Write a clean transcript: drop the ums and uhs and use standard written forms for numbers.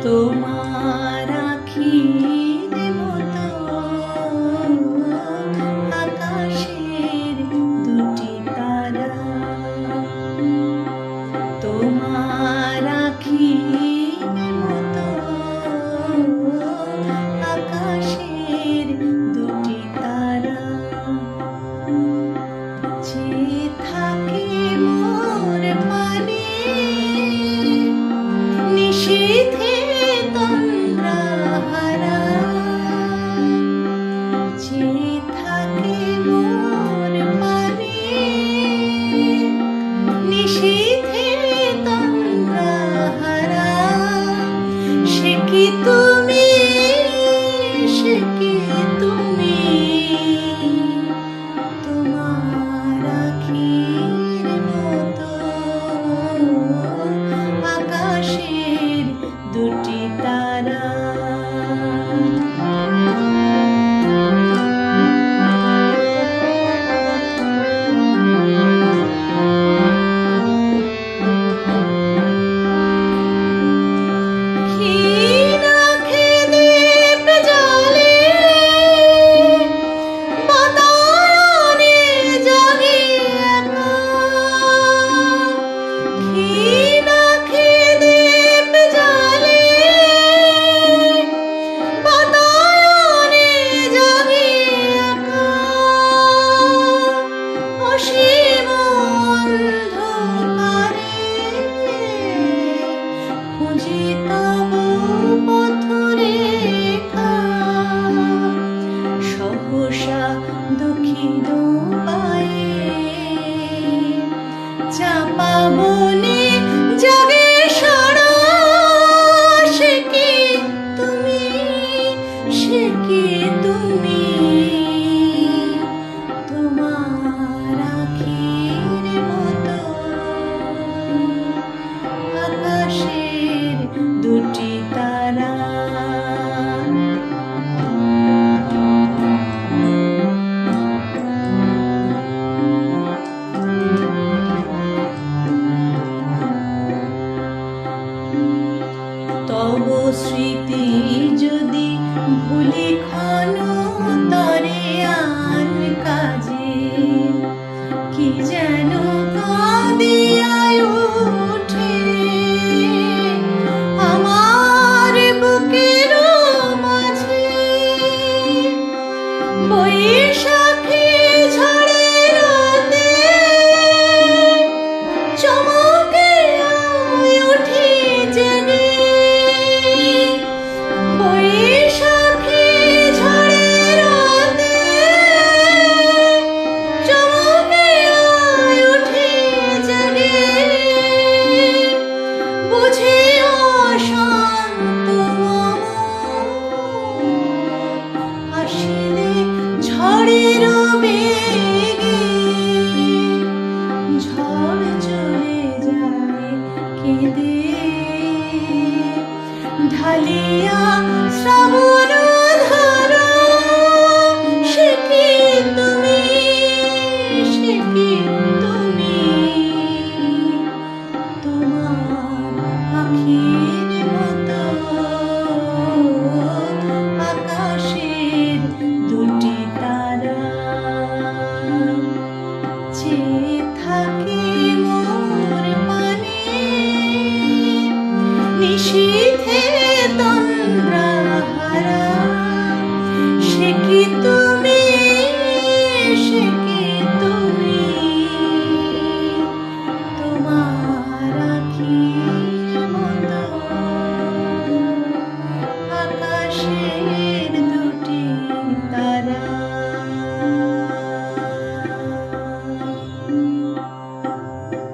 তোমার আখির মতো আকাশের দুটি তারা, তোমার আখির মতো আকাশের দুটি তারা, যে থাকে মোর পানে নিশীথে তন্দ্রাহারা, যে থাকে মোর পানে নিশীথে তন্দ্রাহারা, সে কি তুমি, সে কি তুমি, তোমার আখির মতো আকাশের দুটি তারা। সহসা দক্ষিণ পায়ে চাপা বনে জাগে সারা, সে কি তুমি, সে কি তুমি, তোমার আখির মতো আকাশের দুটি তারা। তব স্মৃতি যদি ভুলি ক্ষণ তরে আন কাজে, কি যেন কাঁদিয়ায় ওঠে আমার বুকের মাঝে, বৈশাখী ঝড়ের রাতে চমকে উঠি জেগে, বৈশাখী ঝড়ের রাতে চমকে উঠি জেগে, বুঝি অশান্ত মন আসিলে ঝড়ের বেগে, ঝড় চলে যায় কেঁদে ঢালিয়া শ্রাবণ ধারা, সে কি তুমি, সে কি তুমি, তোমার আখির মতো আকাশের দুটি তারা, যে থাকে মোর পানে নিশীথে তন্দ্রাহারা, সে কি তুমি, সে কি